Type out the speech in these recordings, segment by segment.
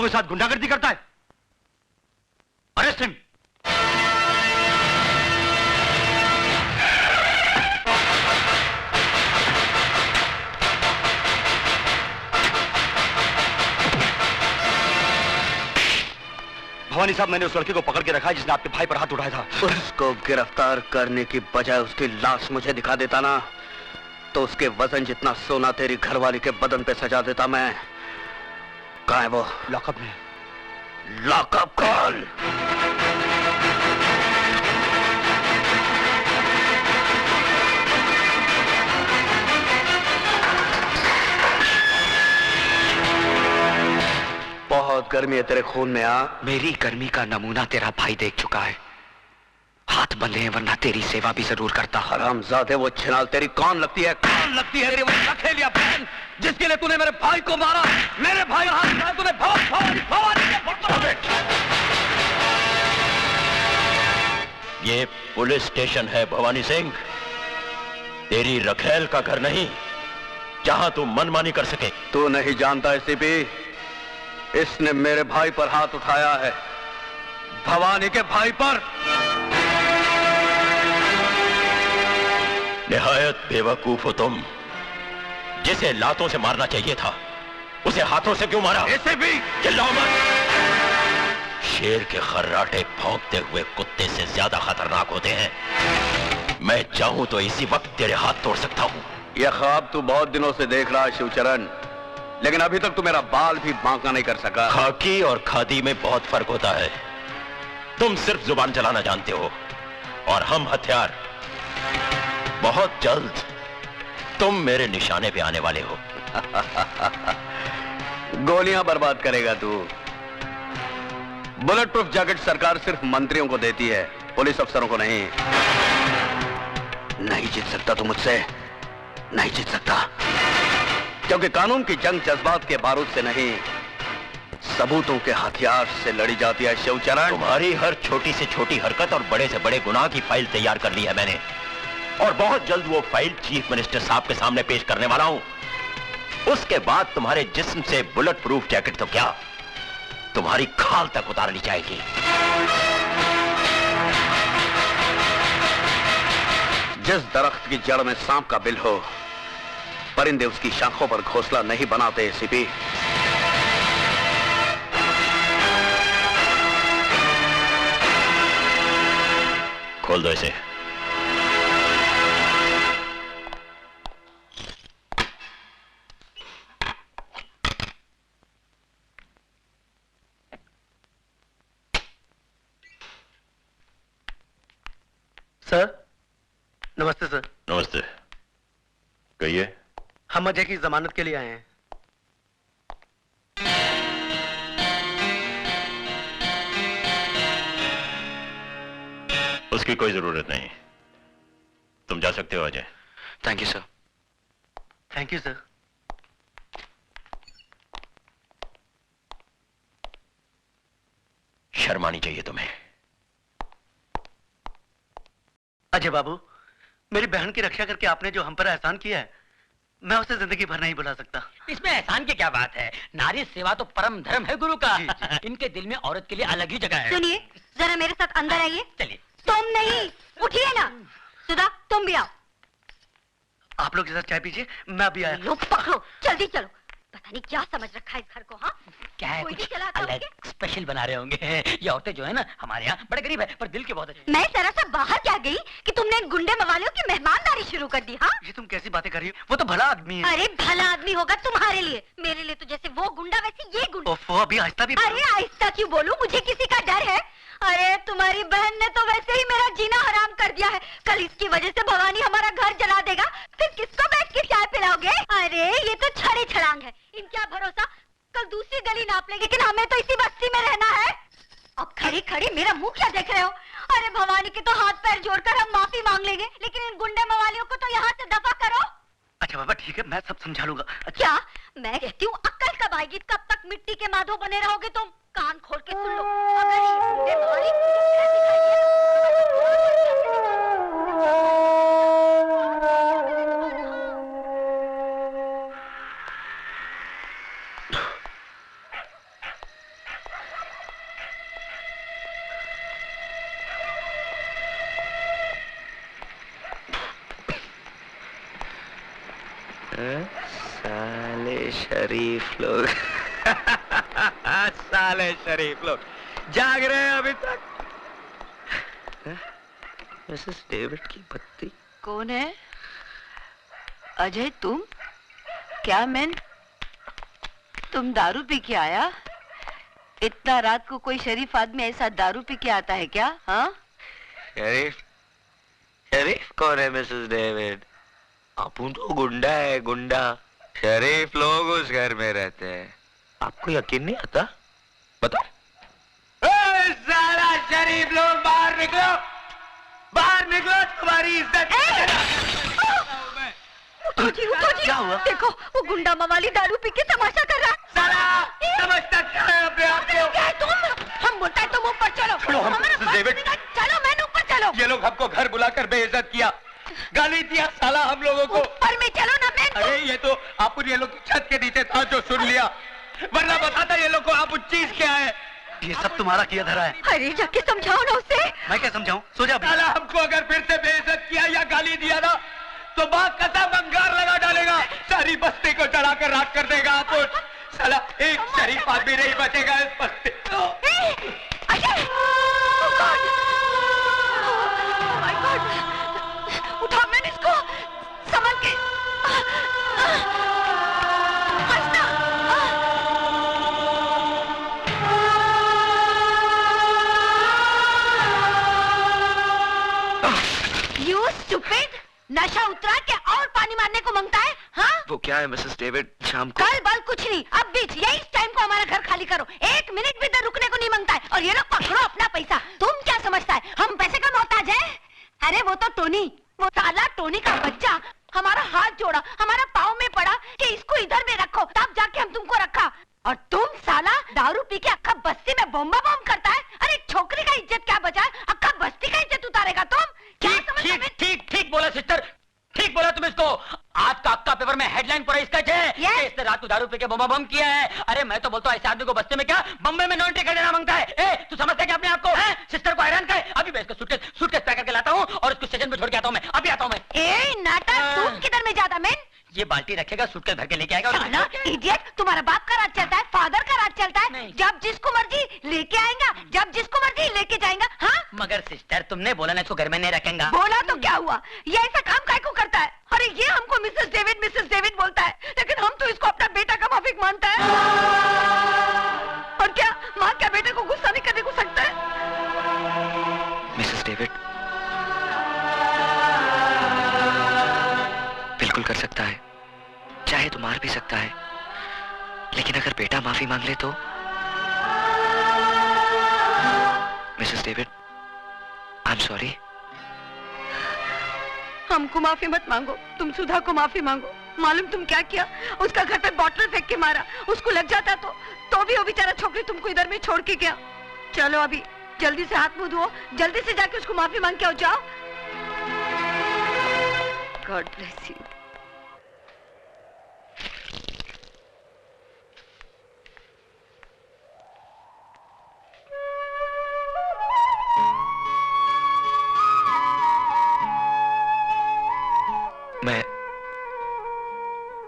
के साथ गुंडागर्दी करता है। Arrest him. भवानी साहब, मैंने उस लड़के को पकड़ के रखा है जिसने आपके भाई पर हाथ उठाया था। उसको गिरफ्तार करने की बजाय उसकी लाश मुझे दिखा देता ना, तो उसके वजन जितना सोना तेरी घरवाली के बदन पे सजा देता मैं। कहाँ है वो? लॉकअप में। Lockup call. बहुत गर्मी है तेरे खून में। मेरी गर्मी का नमूना तेरा भाई देख चुका है। हाथ बंधे हैं, वरना तेरी सेवा भी जरूर करता। हरामजादे, वो छिनाल तेरी कौन लगती है? कौन लगती है तेरी वो रखेलिया बहन, जिसके लिए तूने मेरे भाई को मारा? मेरे भाई हाथ में तूने ये पुलिस स्टेशन है भवानी सिंह, तेरी रखेल का घर नहीं जहां तू मनमानी कर सके। तू नहीं जानता एसीपी, इसने मेरे भाई पर हाथ उठाया है, भवानी के भाई पर। निहायत बेवकूफ हो तुम। जिसे लातों से मारना चाहिए था उसे हाथों से क्यों मारा? एसीपी चिल्लाओ मत। शेर के खर्राटे भौंकते हुए कुत्ते से ज्यादा खतरनाक होते हैं। मैं चाहूं तो इसी वक्त तेरे हाथ तोड़ सकता हूं। यह ख्वाब तू बहुत दिनों से देख रहा है शिवचरण, लेकिन अभी तक तू मेरा बाल भी बांका नहीं कर सका। खाकी और खादी में बहुत फर्क होता है। तुम सिर्फ जुबान चलाना जानते हो और हम हथियार। बहुत जल्द तुम मेरे निशाने पे आने वाले हो। गोलियां बर्बाद करेगा तू। बुलेट प्रूफ जैकेट सरकार सिर्फ मंत्रियों को देती है, पुलिस अफसरों को नहीं। नहीं जीत सकता तू मुझसे, नहीं जीत सकता, क्योंकि कानून की जंग जज्बात के बारूद से नहीं, सबूतों के हथियार से लड़ी जाती है शिवचरण। तुम्हारी हर छोटी से छोटी हरकत और बड़े से बड़े गुनाह की फाइल तैयार कर ली है मैंने, और बहुत जल्द वो फाइल चीफ मिनिस्टर साहब के सामने पेश करने वाला हूं। उसके बाद तुम्हारे जिस्म से बुलेट प्रूफ जैकेट तो क्या, तुम्हारी खाल तक उतार ली जाएगी। जिस दरख्त की जड़ में सांप का बिल हो, परिंदे उसकी शाखों पर घोंसला नहीं बनाते एसीपी। खोल दो इसे। सर नमस्ते। सर नमस्ते, कहिए। हम अजय की जमानत के लिए आए हैं। उसकी कोई जरूरत नहीं, तुम जा सकते हो Ajay. Thank you sir. Thank you sir. शर्म आनी चाहिए तुम्हें। अजय बाबू, मेरी बहन की रक्षा करके आपने जो हम पर एहसान किया है, मैं उसे जिंदगी भर नहीं भुला सकता। इसमें एहसान की क्या बात है? नारी सेवा तो परम धर्म है गुरु का। इनके दिल में औरत के लिए अलग ही जगह है। सुनिए, जरा मेरे साथ अंदर आइए। चलिए। तुम नहीं, उठिए ना। सुधा, तुम भी आओ। आप लोग इधर चाय पीजिए, मैं भी आया। लो पकड़ो, जल्दी चलो। पता नहीं क्या समझ रखा है इस घर को। हाँ, क्या है, कोई कुछ भी चलाता अलग होंगे? स्पेशल बना रहे होंगे। ये औरतें जो है ना हमारे यहाँ बड़े गरीब है, पर दिल के बहुत अच्छे। मैं जरा सा बाहर क्या गई कि तुमने इन गुंडे मवालियों की मेहमानदारी शुरू कर दी। हाँ, ये तुम कैसी बातें कर रही हो? वो तो भला आदमी है। अरे भला आदमी होगा तुम्हारे लिए, मेरे लिए तो जैसे वो गुंडा वैसे ये गुंडा। ओफो, अभी आहिस्ता भी। अरे आहिस्ता क्यों बोलूं, मुझे किसी का डर है? अरे तुम्हारी बहन ने तो वैसे ही मेरा जीना हराम कर दिया है। कल इसकी वजह से भवानी हमारा घर जला देगा, फिर किसको बैठ के चाय पिलाओगे? अरे ये तो छड़े छड़ांग है, इनका भरोसा। कल दूसरी गली नाप लेंगे, लेकिन हमें तो इसी बस्ती में रहना है। अब खड़ी खड़ी मेरा मुंह क्या देख रहे हो? अरे भवानी के तो हाथ पैर जोड़कर हम माफी मांग लेंगे, लेकिन इन गुंडे मवालियों को तो यहाँ से दफा करो। अच्छा बाबा ठीक है, मैं सब समझा लूंगा। अच्छा। क्या मैं कहती हूँ अक्ल कब आएगी? कब तक मिट्टी के माधो बने रहोगे तुम? कान खोल के सुन लो, अगर ये गुंडे मवाली मुझे फिर दिखाई साले शरीफ लोग साले शरीफ लोग जाग रहे हैं अभी तक। मिसेस डेविड की पत्नी कौन है? अजय तुम? क्या मैन, तुम दारू पी के आया? इतना रात को कोई शरीफ आदमी ऐसा दारू पी के आता है क्या? हाँ, शरीफ शरीफ कौन है मिसेस डेविड? अपुन तो गुंडा है, गुंडा। शरीफ लोग उस घर में रहते हैं। आपको यकीन नहीं आता? बताओ। साला शरीफ लोग बाहर निकलो, बाहर निकलो, तुम्हारी इज्जत। उठो जी, क्या हुआ? देखो वो गुंडा मवाली दारू पी के तमाशा कर रहा है। साला समझता क्या है अपने आप को? क्या है तुम? हम बोलता है तुम ऊपर चलो। छोड़ो हम, हमारा मिसेस डेविड। चलो मैन ऊपर चलो। ये लोग हमको घर बुलाकर बेइज्जत किया, गाली दिया साला हम लोगों को। ऊपर में चलो ना मैन। अरे ये तो आप ये लोग की छत के नीचे था जो सुन लिया, वरना बताता ये लोग को आप उस चीज क्या है। ये सब तुम्हारा किया धरा है। अरे जाके समझाओ ना उसे। मैं क्या समझाऊं? सो जा अभी। साला हमको अगर फिर से बेइज्जत किया या गाली दिया ना तो बात कसम अंगार लगा डालेगा, सारी बस्ती को चढ़ाकर राख कर देगा। आप साला एक शरीफ आदमी नहीं बचेगा इस बस्ती। Ajay! Oh God! Oh my God! उठा मैंने इसको, संभल के। हंसना। You stupid! नशा उतरा के और पानी मारने को मांगता है? हाँ? वो क्या है मिसेस डेविड, शाम को कल बल कुछ नहीं, अब बीच यही टाइम को हमारा घर खाली करो। 1 मिनट भी इधर रुकने को नहीं मांगता है। और ये लोग पकड़ो अपना पैसा। तुम क्या समझता है हम पैसे का मोहताज है? अरे वो तो टोनी, वो साला टोनी का बच्चा हमारा हाथ जोड़ा, हमारा पाँव में पड़ा कि इसको इधर में रखो, तब जाके हम तुमको रखा। और तुम साला दारू पी के अक्का बस्ती में बम्बा बम करता है। अरे छोकरी का इज्जत क्या बचा है? अक्का बस्ती का इज्जत उतारेगा तुम? क्या समझते हो? ठीक बोला सिस्टर, ठीक बोला तुम इसको। आज का अक्का पेपर में हेडलाइन पूरा इसका है कि इसने रात को दारू पी के बम किया है। अरे मैं तो बोलता हूँ ऐसे आदमी को बस्ते में क्या बम्बे में नॉन टिकट देना मांगता है। ए, तू समझता है क्या अपने आप को? सिस्टर को हैरान कर। अभी मैं इसको सूटकेस पैक करके लाता हूँ और इसको स्टेशन पे छोड़ के आता हूँ। मैं अभी आता हूँ। मैं ए नाटक, तुम किधर में ज्यादा मैन? ये बाल्टी रखेगा, सूटकेस भर के लेके आएगा। साला इडियट, तुम्हारा बाप का राज चलता है, फादर का राज चलता है। जब जिसको मर्जी लेके आएगा, जब जिसको मर्जी लेके जाएगा। हाँ मगर सिस्टर तुमने बोला ना इसको घर में नहीं रखेगा। बोला तो क्या हुआ? ये ऐसा काम काय को करता है? अरे ये हमको मिसेस डेविड बोलता है, लेकिन हम तो इसको अपना बेटा का माफिक मानता है। और क्या माँ क्या बेटे को गुस्सा नहीं करने को सकता है? मिसेस डेविड बिल्कुल कर सकता है, चाहे तो मार भी सकता है, लेकिन अगर बेटा माफी मांग ले तो? Mrs David I am sorry. हमको माफी मत मांगो, तुम सुधा को माफी मांगो। मालूम तुम क्या किया? उसका घर पे बॉटल फेंक के मारा। उसको लग जाता तो भी वो बेचारा छोकरी तुमको इधर में छोड़ के गया। चलो अभी जल्दी से हाथ मुंह धो, जल्दी से जाके उसको माफी मांग के आओ। जाओ। God bless you. मैं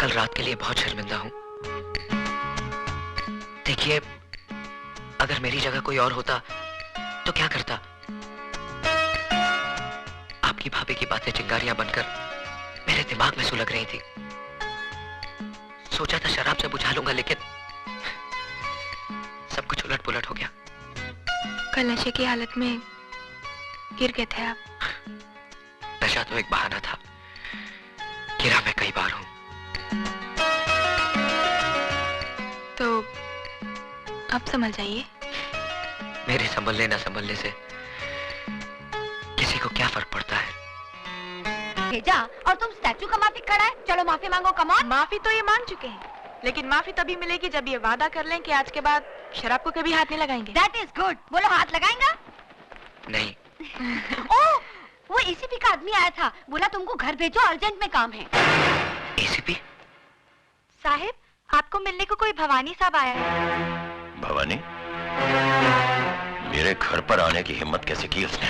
कल रात के लिए बहुत शर्मिंदा हूं। देखिए, अगर मेरी जगह कोई और होता तो क्या करता? आपकी भाभी की बातें चिंगारियां बनकर मेरे दिमाग में सुलग रही थी। सोचा था शराब से बुझा लूंगा, लेकिन सब कुछ उलट पुलट हो गया। कल नशे की हालत में गिर गए थे आप। नशा तो एक बहाना था, गिरा मैं कई बार हूं। तो अब संभल जाइए। मेरे संभलने न संभलने से किसी को क्या फर्क पड़ता है? भेजा और तुम स्टैचू का माफी खड़ा है। चलो माफी मांगो, कम ऑन। माफी तो ये मांग चुके हैं, लेकिन माफी तभी मिलेगी जब ये वादा कर लें कि आज के बाद शराब को कभी हाथ नहीं लगाएंगे। That is good. बोलो हाथ लगाएंगा? नहीं। ओह, वो एसीपी का आदमी आया था, बोला तुमको घर भेजो, अर्जेंट में काम है। एसीपी साहिब, आपको मिलने को कोई भवानी साहब आया है। भवानी? मेरे घर पर आने की हिम्मत कैसे की उसने?